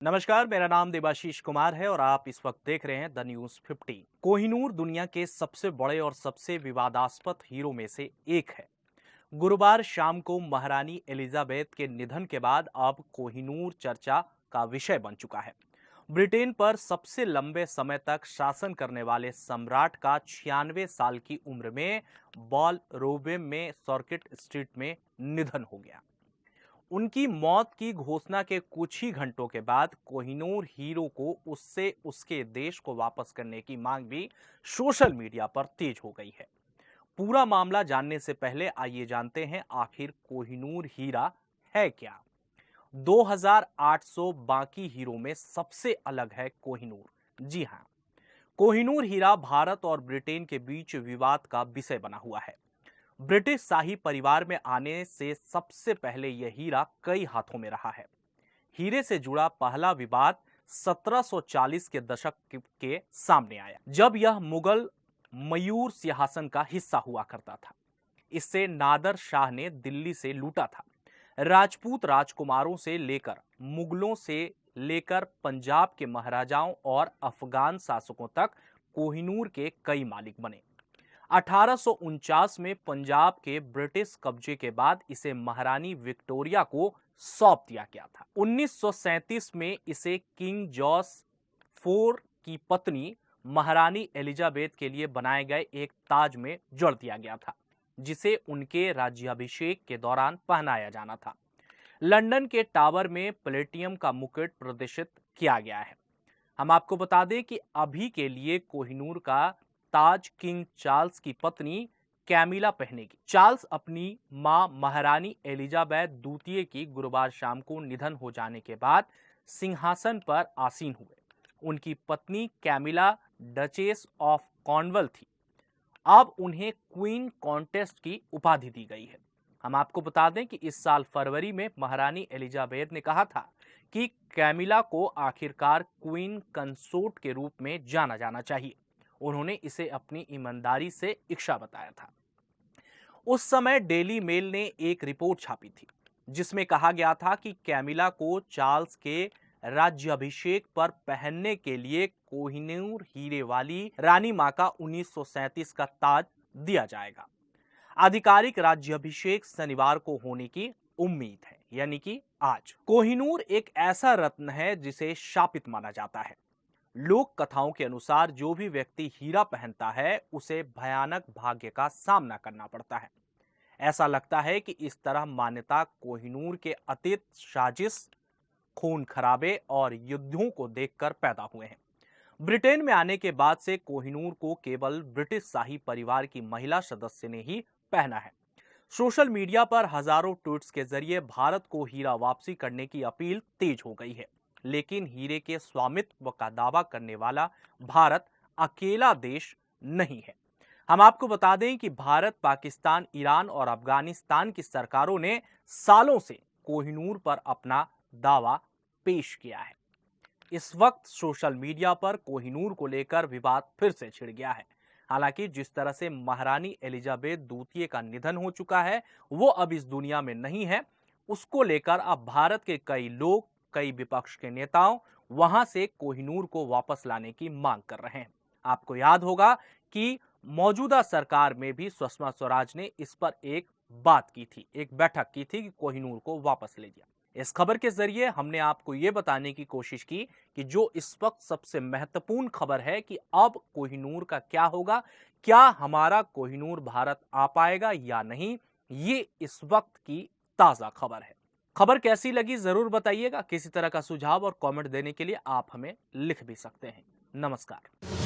नमस्कार, मेरा नाम देवाशीष कुमार है और आप इस वक्त देख रहे हैं द न्यूज 50। कोहिनूर दुनिया के सबसे बड़े और सबसे विवादास्पद हीरो में से एक है। गुरुवार शाम को महारानी एलिजाबेथ के निधन के बाद अब कोहिनूर चर्चा का विषय बन चुका है। ब्रिटेन पर सबसे लंबे समय तक शासन करने वाले सम्राट का 96 साल की उम्र में बॉलरोबेम में सर्किट स्ट्रीट में निधन हो गया। उनकी मौत की घोषणा के कुछ ही घंटों के बाद कोहिनूर हीरो को उससे उसके देश को वापस करने की मांग भी सोशल मीडिया पर तेज हो गई है। पूरा मामला जानने से पहले आइए जानते हैं आखिर कोहिनूर हीरा है क्या। 2800 बाकी हीरो में सबसे अलग है कोहिनूर। जी हां, कोहिनूर हीरा भारत और ब्रिटेन के बीच विवाद का विषय बना हुआ है। ब्रिटिश शाही परिवार में आने से सबसे पहले यह हीरा कई हाथों में रहा है। हीरे से जुड़ा पहला विवाद 1740 के दशक के सामने आया, जब यह मुगल मयूर सिंहासन का हिस्सा हुआ करता था। इससे नादर शाह ने दिल्ली से लूटा था। राजपूत राजकुमारों से लेकर मुगलों से लेकर पंजाब के महाराजाओं और अफगान शासकों तक कोहिनूर के कई मालिक बने। 1849 में पंजाब के ब्रिटिश कब्जे के बाद इसे महारानी विक्टोरिया को सौंप दिया गया था। 1937 में इसे किंग जॉर्ज IV की पत्नी महारानी एलिजाबेथ के लिए बनाए गए एक ताज में जोड़ दिया गया था, जिसे उनके राज्याभिषेक के दौरान पहनाया जाना था। लंदन के टावर में प्लेटिनम का मुकुट प्रदर्शित किया गया है। हम आपको बता दें कि अभी के लिए कोहिनूर का ताज किंग चार्ल्स की पत्नी कैमिला पहनेगी। चार्ल्स अपनी मां महारानी एलिजाबेथ द्वितीय की गुरुवार शाम को निधन हो जाने के बाद सिंहासन पर आसीन हुए। उनकी पत्नी कैमिला डचेस ऑफ कॉर्नवॉल थी। अब उन्हें क्वीन कॉन्टेस्ट की उपाधि दी गई है। हम आपको बता दें कि इस साल फरवरी में महारानी एलिजाबेथ ने कहा था कि कैमिला को आखिरकार क्वीन कंसोर्ट के रूप में जाना जाना चाहिए। उन्होंने इसे अपनी ईमानदारी से इच्छा बताया था। उस समय डेली मेल ने एक रिपोर्ट छापी थी, जिसमें कहा गया था कि कैमिला को चार्ल्स के राज्याभिषेक पर पहनने के लिए कोहिनूर हीरे वाली रानी मां का 1937 का ताज दिया जाएगा। आधिकारिक राज्याभिषेक शनिवार को होने की उम्मीद है, यानी कि आज। कोहिनूर एक ऐसा रत्न है जिसे शापित माना जाता है। लोक कथाओं के अनुसार जो भी व्यक्ति हीरा पहनता है उसे भयानक भाग्य का सामना करना पड़ता है। ऐसा लगता है कि इस तरह मान्यता कोहिनूर के अतीत साजिश, खून खराबे और युद्धों को देखकर पैदा हुए हैं। ब्रिटेन में आने के बाद से कोहिनूर को केवल ब्रिटिश शाही परिवार की महिला सदस्य ने ही पहना है। सोशल मीडिया पर हजारों ट्वीट्स के जरिए भारत को हीरा वापसी करने की अपील तेज हो गई है, लेकिन हीरे के स्वामित्व का दावा करने वाला भारत अकेला देश नहीं है। हम आपको बता दें कि भारत, पाकिस्तान, ईरान और अफगानिस्तान की सरकारों ने सालों से कोहिनूर पर अपना दावा पेश किया है। इस वक्त सोशल मीडिया पर कोहिनूर को लेकर विवाद फिर से छिड़ गया है। हालांकि जिस तरह से महारानी एलिजाबेथ द्वितीय का निधन हो चुका है, वो अब इस दुनिया में नहीं है, उसको लेकर अब भारत के कई लोग, कई विपक्ष के नेताओं वहां से कोहिनूर को वापस लाने की मांग कर रहे हैं। आपको याद होगा कि मौजूदा सरकार में भी सुषमा स्वराज ने इस पर एक बात की थी, एक बैठक की थी कि कोहिनूर को वापस ले दिया। इस खबर के जरिए हमने आपको यह बताने की कोशिश की कि जो इस वक्त सबसे महत्वपूर्ण खबर है कि अब कोहिनूर का क्या होगा, क्या हमारा कोहिनूर भारत आ पाएगा या नहीं, ये इस वक्त की ताजा खबर है। खबर कैसी लगी जरूर बताइएगा। किसी तरह का सुझाव और कमेंट देने के लिए आप हमें लिख भी सकते हैं। नमस्कार।